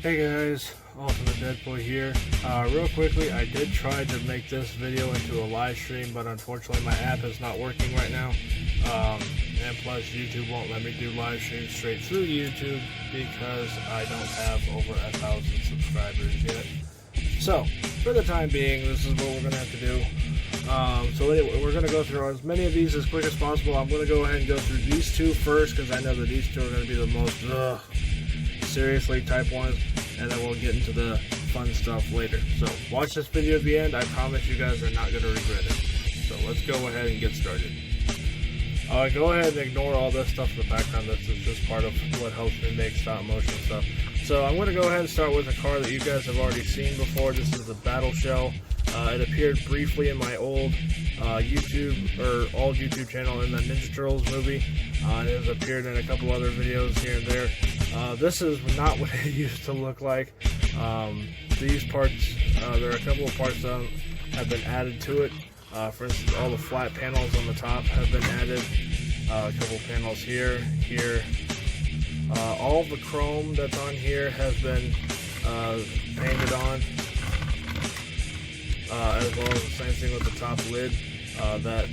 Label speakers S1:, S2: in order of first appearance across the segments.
S1: Hey guys, Ultimate Deadboy here. Real quickly, I did try to make this video into a live stream, but unfortunately my app is not working right now. And plus YouTube won't let me do live streams straight through YouTube because I don't have over 1,000 subscribers yet. So, for the time being, this is what we're going to have to do. So anyway, we're going to go through as many of these as quick as possible. I'm going to go ahead and go through these two first because I know that these two are going to be the most seriously type ones, and then we'll get into the fun stuff later. So watch this video at the end. I promise you guys are not going to regret it. So let's go ahead and get started. Go ahead and ignore all this stuff in the background. This is just part of what helps me make stop motion stuff. So I'm going to go ahead and start with a car that you guys have already seen before. This is the Battle Shell. It appeared briefly in my old old YouTube channel in the Ninja Turtles movie. And it has appeared in a couple other videos here and there. This is not what it used to look like. These parts, there are a couple of parts that have been added to it. For instance, all the flat panels on the top have been added. A couple panels here. All the chrome that's on here has been painted on. As well as the same thing with the top lid. That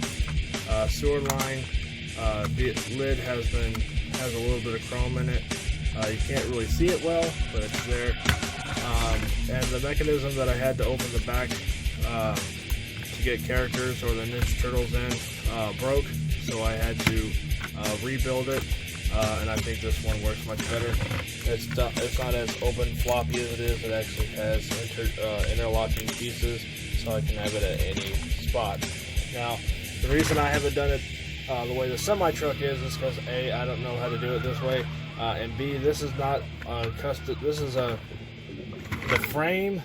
S1: sewer line, the lid has a little bit of chrome in it. You can't really see it well, but it's there. And the mechanism that I had to open the back to get characters or the Ninja Turtles in broke, so I had to rebuild it. And I think this one works much better. It's not as open floppy as it is. It actually has interlocking pieces, so I can have it at any spot. Now, the reason I haven't done it the way the semi-truck is because A, I don't know how to do it this way, and B, this is not custom. This is the frame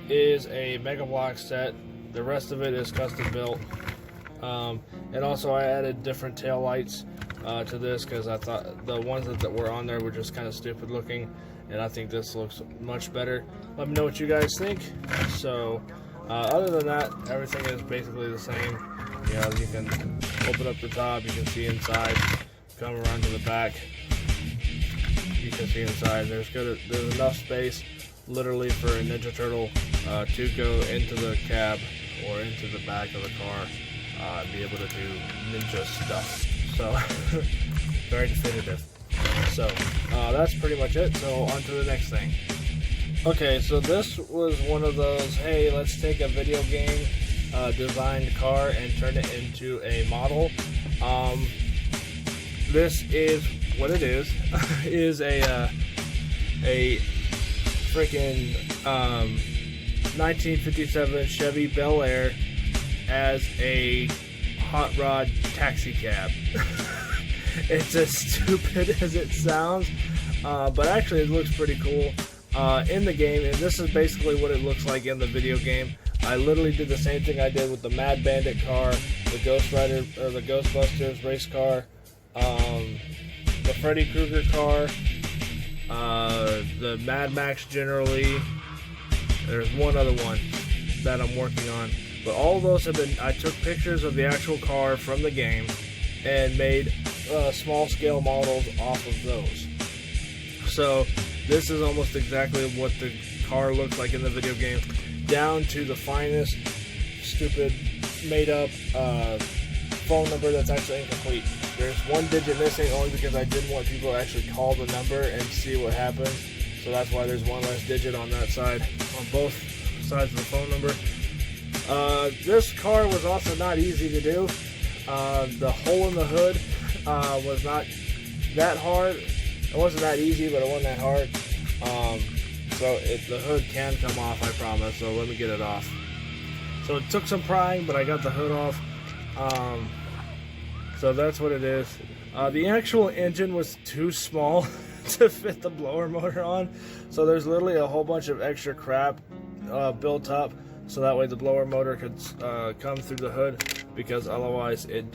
S1: is a Mega Block set. The rest of it is custom built. And also I added different tail lights to this because I thought the ones that were on there were just kind of stupid looking, and I think this looks much better. Let me know what you guys think. So other than that, everything is basically the same. You know, you can open up the top, you can see inside, come around to the back, you can see inside. There's enough space literally for a Ninja Turtle to go into the cab or into the back of the car and be able to do ninja stuff. So, very definitive. So, that's pretty much it. So, on to the next thing. Okay, so this was one of those, hey, let's take a video game designed car and turn it into a model. This is what it is. Is a freaking 1957 Chevy Bel Air as a hot rod taxi cab. It's as stupid as it sounds, but actually it looks pretty cool in the game, and this is basically what it looks like in the video game. I literally did the same thing I did with the Mad Bandit car, the Ghost Rider or the Ghostbusters race car, the Freddy Krueger car, the Mad Max generally. There's one other one that I'm working on. But all of those have been, I took pictures of the actual car from the game and made small scale models off of those. So this is almost exactly what the car looks like in the video game, down to the finest stupid made up phone number that's actually incomplete. There's one digit missing only because I didn't want people to actually call the number and see what happens. So that's why there's one less digit on that side, on both sides of the phone number. This car was also not easy to do. The hole in the hood was not that hard. It wasn't that easy, but it wasn't that hard. So the hood can come off, I promise. So let me get it off. So it took some prying, but I got the hood off. So that's what it is. The actual engine was too small to fit the blower motor on. So there's literally a whole bunch of extra crap built up, so that way the blower motor could come through the hood, because otherwise it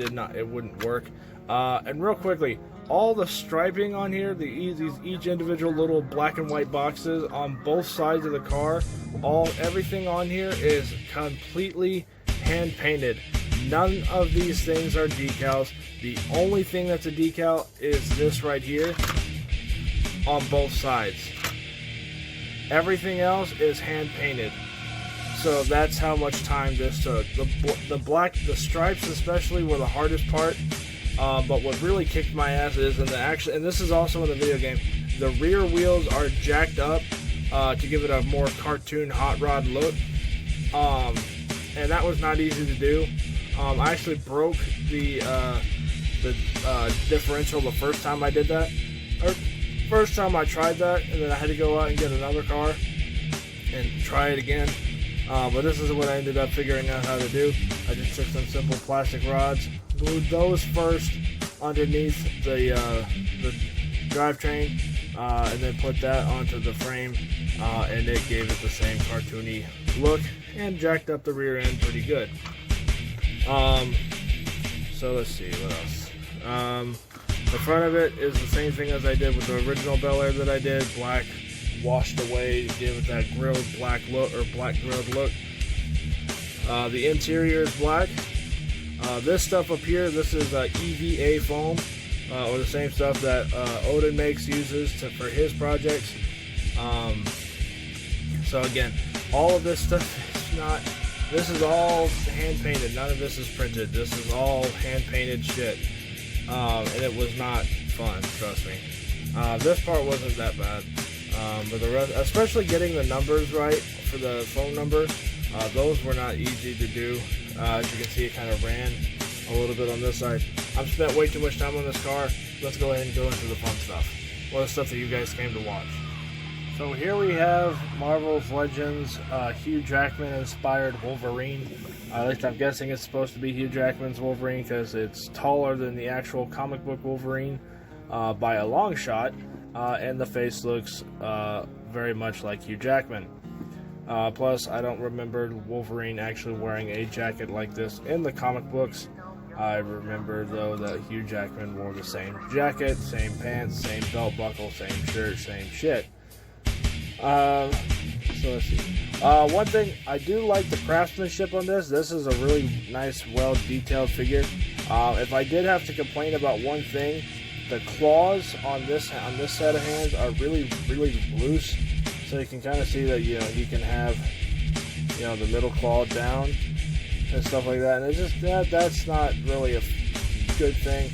S1: wouldn't work. And real quickly, all the striping on here, each individual little black and white boxes on both sides of the car, everything on here is completely hand painted. None of these things are decals. The only thing that's a decal is this right here on both sides. Everything else is hand painted. So that's how much time this took. The stripes especially were the hardest part. But what really kicked my ass is, and this is also in the video game, the rear wheels are jacked up to give it a more cartoon hot rod look. And that was not easy to do. I actually broke the differential the first time I did that. Or first time I tried that, and then I had to go out and get another car and try it again. But this is what I ended up figuring out how to do. I just took some simple plastic rods, glued those first underneath the drivetrain, and then put that onto the frame, and it gave it the same cartoony look and jacked up the rear end pretty good. So let's see what else. The front of it is the same thing as I did with the original Bel Air that I did. Black washed away to give it that grilled black look, or black grilled look. The interior is black. This stuff up here, this is EVA foam, or the same stuff that Odin uses for his projects. So again, all of this stuff is not. This is all hand painted. None of this is printed. This is all hand painted shit, and it was not fun. Trust me. This part wasn't that bad. But the rest, especially getting the numbers right for the phone number, those were not easy to do. As you can see, it kind of ran a little bit on this side. I've spent way too much time on this car. Let's go ahead and go into the fun stuff. Well, the stuff that you guys came to watch. So here we have Marvel's Legends Hugh Jackman inspired Wolverine. At least I'm guessing it's supposed to be Hugh Jackman's Wolverine because it's taller than the actual comic book Wolverine by a long shot. And the face looks very much like Hugh Jackman. Plus, I don't remember Wolverine actually wearing a jacket like this in the comic books. I remember, though, that Hugh Jackman wore the same jacket, same pants, same belt buckle, same shirt, same shit. So let's see. One thing, I do like the craftsmanship on this. This is a really nice, well-detailed figure. If I did have to complain about one thing, the claws on this set of hands are really, really loose. So you can kind of see that, you can have, the middle claw down and stuff like that. And it's just, that's not really a good thing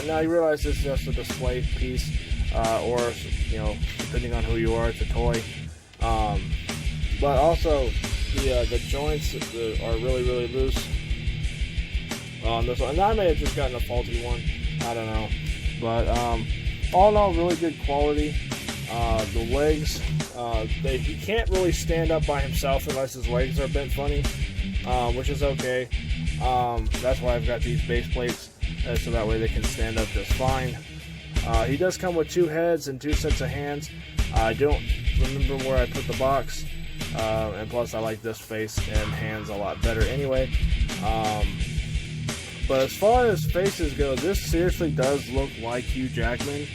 S1: now you realize it's just a display piece, or, depending on who you are, it's a toy. But also, the joints are really, really loose on this one. And I may have just gotten a faulty one. I don't know. But all in all, really good quality. The legs, he can't really stand up by himself unless his legs are bent funny, which is okay. That's why I've got these base plates, so that way they can stand up just fine. He does come with 2 heads and 2 sets of hands. I don't remember where I put the box, and plus I like this face and hands a lot better anyway. But as far as faces go, this seriously does look like Hugh Jackman,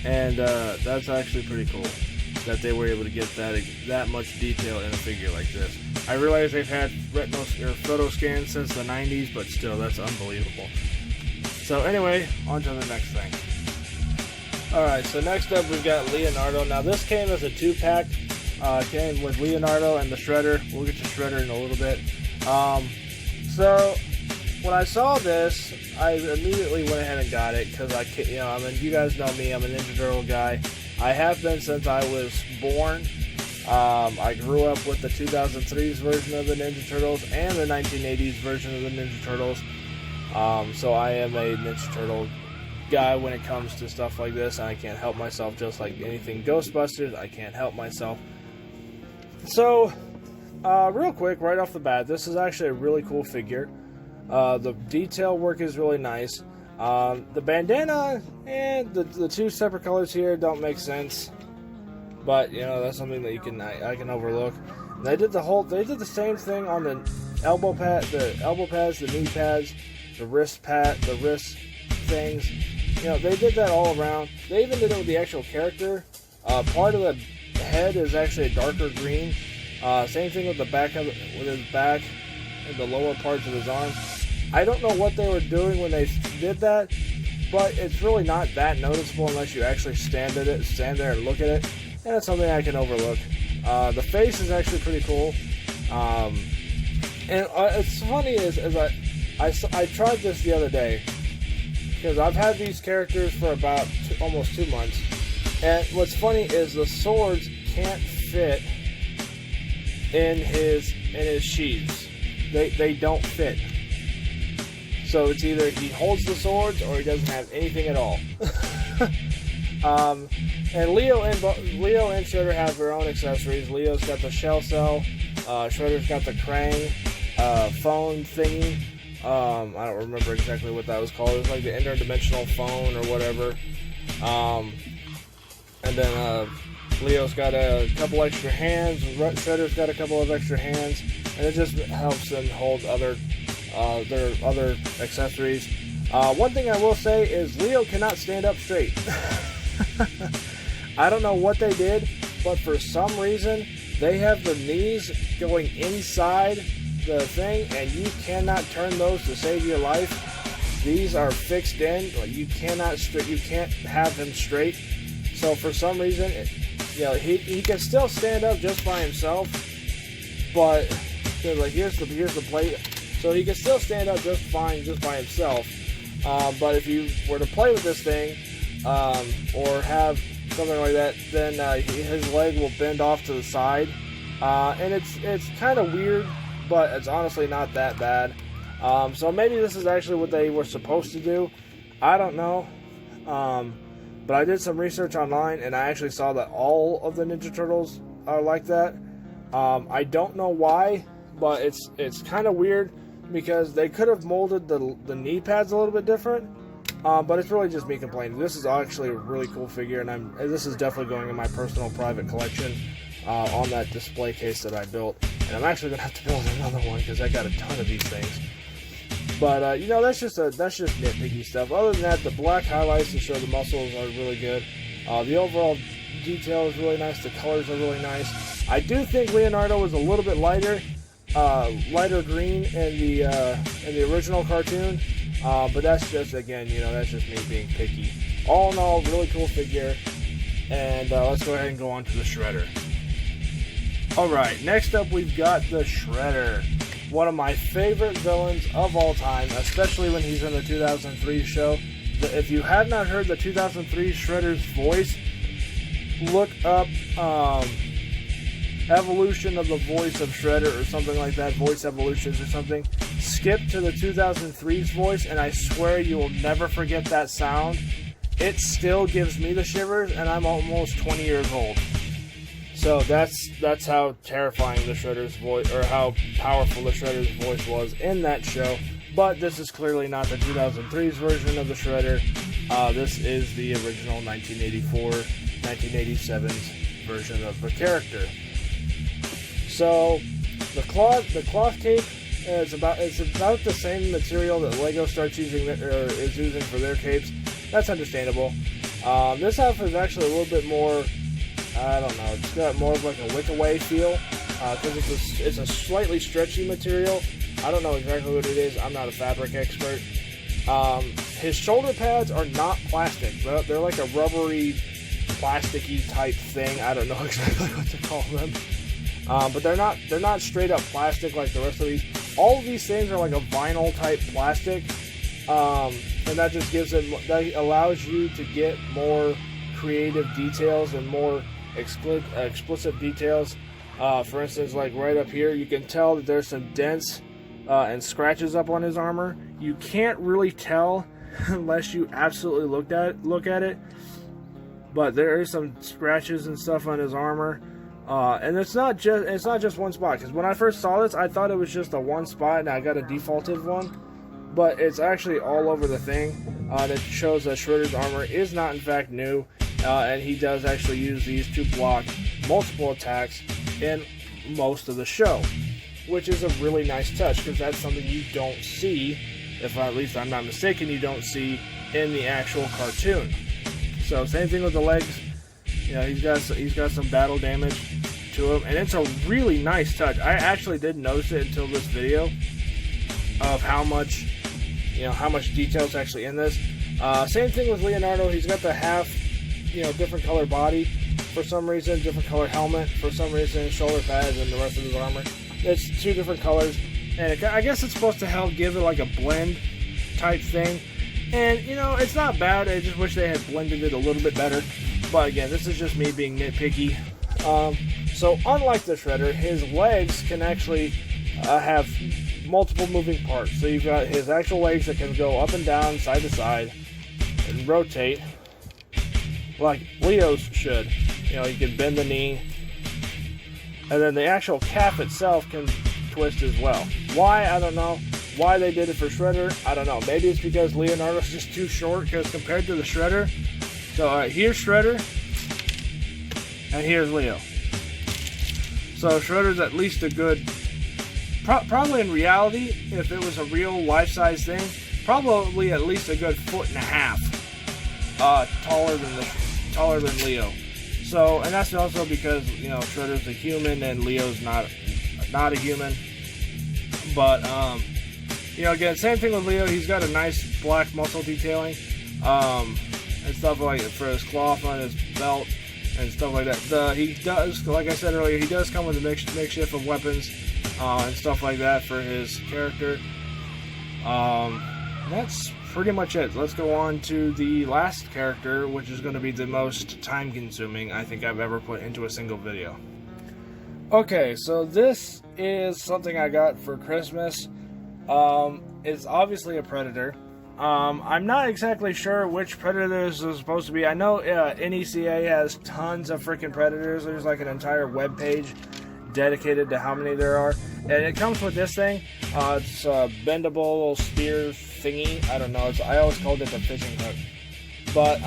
S1: and that's actually pretty cool that they were able to get that much detail in a figure like this. I realize they've had retinal or photo scans since the 90s, but still, that's unbelievable. So anyway, on to the next thing. Alright, so next up we've got Leonardo. Now this came as a 2-pack. Came with Leonardo and the Shredder. We'll get to Shredder in a little bit. So when I saw this, I immediately went ahead and got it because you guys know me, I'm a Ninja Turtle guy. I have been since I was born. I grew up with the 2003's version of the Ninja Turtles and the 1980s version of the Ninja Turtles. So I am a Ninja Turtle guy when it comes to stuff like this, and I can't help myself. Just like anything Ghostbusters, I can't help myself. So, real quick, right off the bat, this is actually a really cool figure. The detail work is really nice. The bandana and the 2 separate colors here don't make sense, but that's something that I can overlook. And they did the same thing on the elbow pads, the knee pads, the wrist things. They did that all around. They even did it with the actual character. Part of the head is actually a darker green. Same thing with the back with his back and the lower parts of his arms. I don't know what they were doing when they did that, but it's really not that noticeable unless you actually stand there and look at it. and it's something I can overlook. The face is actually pretty cool. And it's funny is I tried this the other day, because I've had these characters for about almost 2 months, and what's funny is the swords can't fit in his sheaths. They don't fit. So it's either he holds the swords or he doesn't have anything at all. And Leo and Shredder have their own accessories. Leo's got the shell cell. Shredder's got the Krang phone thingy. I don't remember exactly what that was called. It was like the interdimensional phone or whatever. And then Leo's got a couple extra hands. Shredder's got a couple of extra hands, and it just helps them hold their other accessories. One thing I will say is Leo cannot stand up straight. I don't know what they did, but for some reason they have the knees going inside the thing, and you cannot turn those to save your life. These are fixed in. You can't have him straight. So for some reason, he can still stand up just by himself. But here's the plate. So he can still stand up just fine just by himself. But if you were to play with this thing, or have something like that, then his leg will bend off to the side, and it's kind of weird, but it's honestly not that bad. So maybe this is actually what they were supposed to do. I don't know, but I did some research online, and I actually saw that all of the Ninja Turtles are like that. I don't know why, but it's kind of weird, because they could have molded the knee pads a little bit different. But it's really just me complaining. This is actually a really cool figure, and this is definitely going in my personal private collection on that display case that I built. And I'm actually gonna have to build another one, because I got a ton of these things. But that's just nitpicky stuff. Other than that, the black highlights to show the muscles are really good. The overall detail is really nice. The colors are really nice. I do think Leonardo was a little bit lighter green in the original cartoon. But that's just, again, that's just me being picky. All in all, really cool figure. And let's go ahead and go on to the Shredder. Alright, next up we've got the Shredder. One of my favorite villains of all time, especially when he's in the 2003 show. If you have not heard the 2003 Shredder's voice, look up Evolution of the Voice of Shredder or something like that, Voice Evolutions or something. Skip to the 2003's voice, and I swear you will never forget that sound. It still gives me the shivers, and I'm almost 20 years old. So that's how terrifying the Shredder's voice, or how powerful the Shredder's voice was in that show. But this is clearly not the 2003's version of the Shredder. This is the original 1984, 1987's version of the character. So the cloth cape is about the same material that Lego starts using is using for their capes. That's understandable. This outfit is actually a little bit more, I don't know, it's got more of like a wick-away feel, because it's a slightly stretchy material. I don't know exactly what it is. I'm not a fabric expert. His shoulder pads are not plastic. They're like a rubbery, plasticky type thing. I don't know exactly what to call them. But they're not straight up plastic like the rest of these. All of these things are like a vinyl type plastic, and that just that allows you to get more creative details and more explicit details. For instance, like right up here, you can tell that there's some dents and scratches up on his armor. You can't really tell unless you absolutely look at it. But there is some scratches and stuff on his armor. And it's not just one spot, because when I first saw this, I thought it was just a one spot, and I got a defaulted one, but it's actually all over the thing. That shows that Shredder's armor is not in fact new, and he does actually use these to block multiple attacks in most of the show, which is a really nice touch, because that's something you don't see, if at least I'm not mistaken, you don't see in the actual cartoon. So same thing with the legs. He's got some battle damage to him, and it's a really nice touch. I actually didn't notice it until this video of how much detail's actually in this. Same thing with Leonardo. He's got the half, different color body. for some reason, different color helmet for some reason, shoulder pads, and the rest of his armor. It's 2 different colors, and I guess it's supposed to help give it like a blend type thing. And, you know, it's not bad. I just wish they had blended it a little bit better. But again, this is just me being nitpicky. So unlike the Shredder, his legs can actually have multiple moving parts. So you've got his actual legs that can go up and down, side to side, and rotate like Leo's should. You know, you can bend the knee. And then the actual calf itself can twist as well. Why? I don't know. Why they did it for Shredder? I don't know. Maybe it's because Leonardo's just too short, because compared to the Shredder. So, alright, here's Shredder. And here's Leo. So, Shredder's at least a good... probably in reality, if it was a real life-size thing, probably at least a good 1.5 foot taller than Leo. So, and that's also because, you know, Shredder's a human and Leo's not a human. But, you know, again, same thing with Leo. He's got a nice black muscle detailing, and stuff like it for his cloth on his belt and stuff like that. He does, like I said earlier, he does come with a makeshift of weapons and stuff like that for his character. That's pretty much it. Let's go on to the last character, which is going to be the most time-consuming I think I've ever put into a single video. Okay, so this is something I got for Christmas. It's obviously a Predator. I'm not exactly sure which Predator this is supposed to be. I know NECA has tons of freaking Predators. There's like an entire web page dedicated to how many there are. And it comes with this thing. It's a bendable spear thingy. I don't know. I always called it the fishing hook. But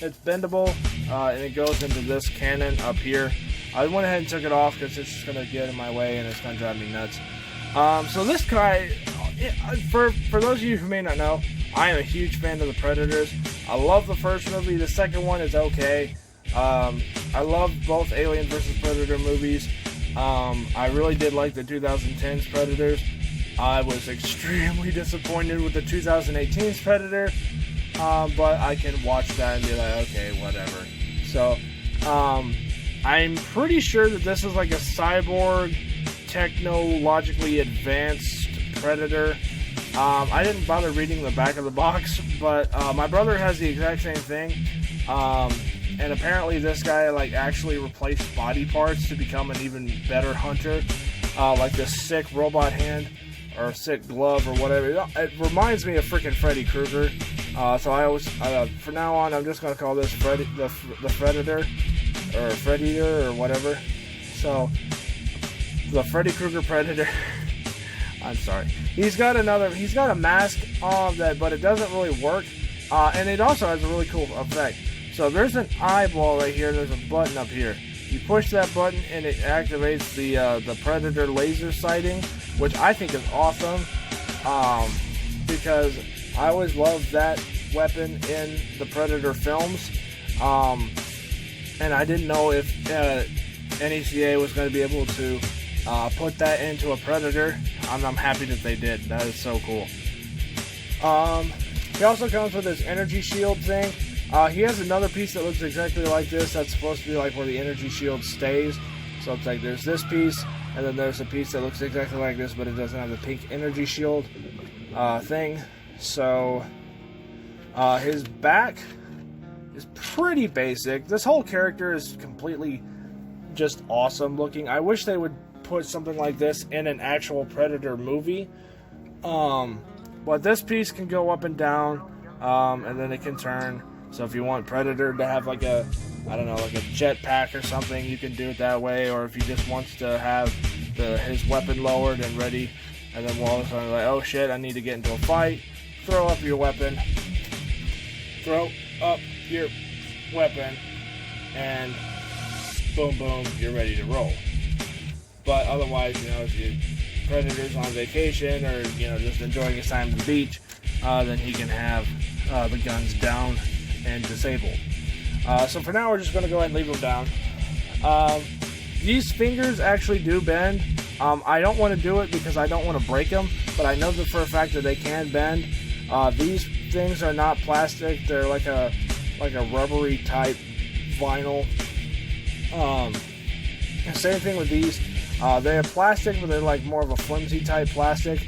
S1: it's bendable, and it goes into this cannon up here. I went ahead and took it off because it's just going to get in my way and it's going to drive me nuts. So this guy, for those of you who may not know, I am a huge fan of the Predators. I love the first movie. The second one is okay. I love both Alien vs. Predator movies. I really did like the 2010's Predators. I was extremely disappointed with the 2018's Predator. But I can watch that and be like, okay, whatever. So, I'm pretty sure that this is like a cyborg, technologically advanced Predator. I didn't bother reading the back of the box, but my brother has the exact same thing. And apparently this guy like actually replaced body parts to become an even better hunter. Like this sick robot hand or sick glove or whatever. It reminds me of freaking Freddy Krueger. So I always, from now on, I'm just gonna call this Freddy, the Predator, or Freddy-er, or whatever. So the Freddy Krueger Predator. I'm sorry. He's got a mask on that, but it doesn't really work. And it also has a really cool effect. So there's an eyeball right here. There's a button up here. You push that button and it activates the Predator laser sighting, which I think is awesome. Because I always loved that weapon in the Predator films. And I didn't know if NECA was going to be able to put that into a Predator. I'm happy that they did. That is so cool. He also comes with his energy shield thing. He has another piece that looks exactly like this. That's supposed to be like where the energy shield stays. So it's like there's this piece, and then there's a piece that looks exactly like this, but it doesn't have the pink energy shield thing. So his back is pretty basic. This whole character is completely just awesome looking. I wish they would put something like this in an actual Predator movie. But this piece can go up and down, and then it can turn. So if you want Predator to have like a, I don't know, like a jetpack or something, you can do it that way. Or if he just wants to have his weapon lowered and ready, and then all of a sudden like, oh shit, I need to get into a fight, throw up your weapon, and boom, boom, you're ready to roll. But otherwise, you know, if your Predator's on vacation or, you know, just enjoying his time at the beach, then he can have the guns down and disabled. So for now, we're just going to go ahead and leave them down. These fingers actually do bend. I don't want to do it because I don't want to break them, but I know that for a fact that they can bend. These things are not plastic. They're like a rubbery type vinyl Same thing with these. They have plastic, but they're like more of a flimsy type plastic.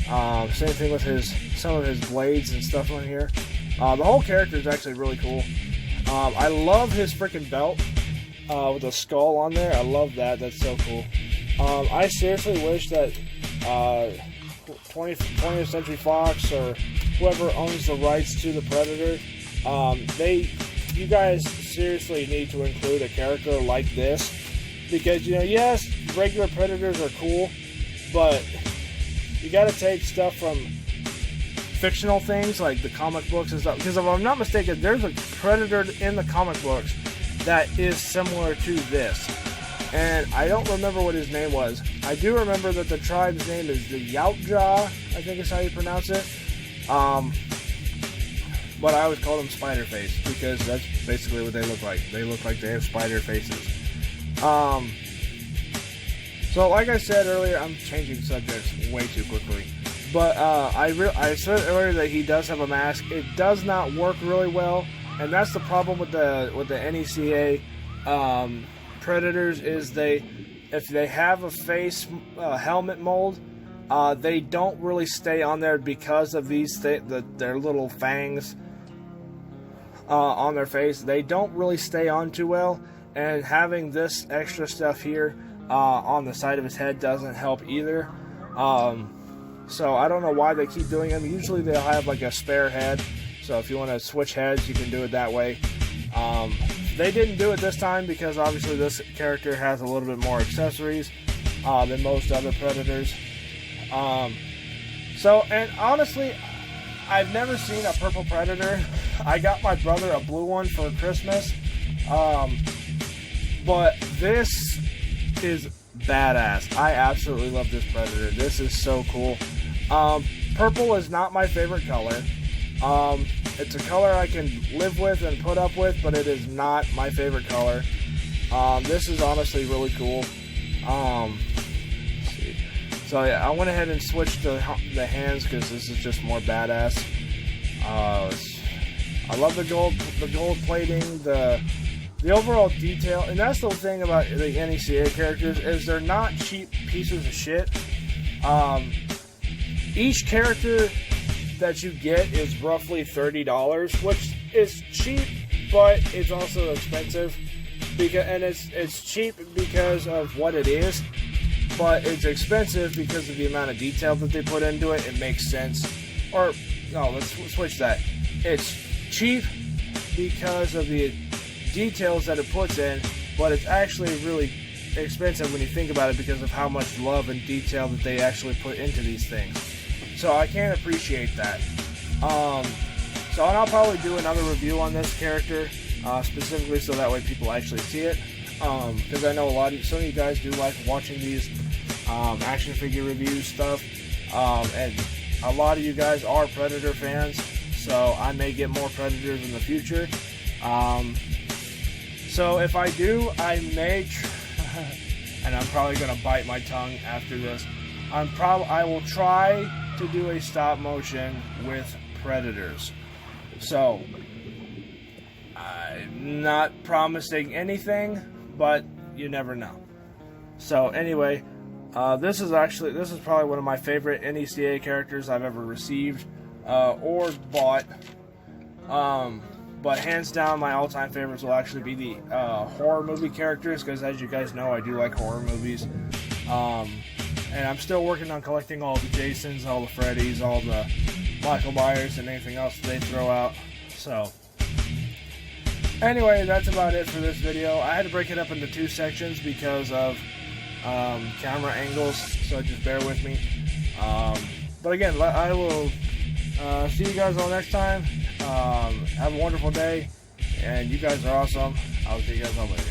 S1: Same thing with some of his blades and stuff on here. The whole character is actually really cool. I love his freaking belt with the skull on there. I love that. That's so cool. I seriously wish that 20th Century Fox or whoever owns the rights to the Predator, you guys seriously need to include a character like this, because, you know, yes, regular Predators are cool, but you got to take stuff from fictional things like the comic books and stuff, because if I'm not mistaken, there's a Predator in the comic books that is similar to this, and I don't remember what his name was. I do remember that the tribe's name is the Yautja, I think is how you pronounce it. But I always call them spider face, because that's basically what they look like. They look like they have spider faces. So like I said earlier, I'm changing subjects way too quickly. But I said earlier that he does have a mask. It does not work really well, and that's the problem with the NECA Predators, is if they have a face helmet mold, they don't really stay on there because of their little fangs on their face. They don't really stay on too well, and having this extra stuff here on the side of his head doesn't help either. So I don't know why they keep doing them. Usually they'll have like a spare head, so if you want to switch heads, you can do it that way. They didn't do it this time because obviously this character has a little bit more accessories than most other Predators. And honestly, I've never seen a purple Predator. I got my brother a blue one for Christmas. But this is badass. I absolutely love this Predator. This is so cool. Purple is not my favorite color. It's a color I can live with and put up with, but it is not my favorite color. This is honestly really cool. Let's see. So yeah, I went ahead and switched the hands because this is just more badass. I love the gold plating, the overall detail, and that's the thing about the NECA characters, is they're not cheap pieces of shit. Each character that you get is roughly $30, which is cheap, but it's also expensive. It's cheap because of what it is, but it's expensive because of the amount of detail that they put into it. It makes sense. Or no, let's switch that. It's cheap because of the details that it puts in, but it's actually really expensive when you think about it because of how much love and detail that they actually put into these things. So I can't appreciate that. So I'll probably do another review on this character, specifically so that way people actually see it. Because I know some of you guys do like watching these action figure reviews stuff, and a lot of you guys are Predator fans, so I may get more Predators in the future. So if I do, I may, and I'm probably gonna bite my tongue after this. I will try to do a stop motion with Predators. So I'm not promising anything, but you never know. So anyway, this is probably one of my favorite NECA characters I've ever received or bought. But hands down, my all-time favorites will actually be the horror movie characters, because as you guys know, I do like horror movies. And I'm still working on collecting all the Jasons, all the Freddys, all the Michael Myers, and anything else that they throw out. So anyway, that's about it for this video. I had to break it up into two sections because of camera angles, so just bear with me. But again, I will see you guys all next time. Have a wonderful day, and you guys are awesome. I'll see you guys all later.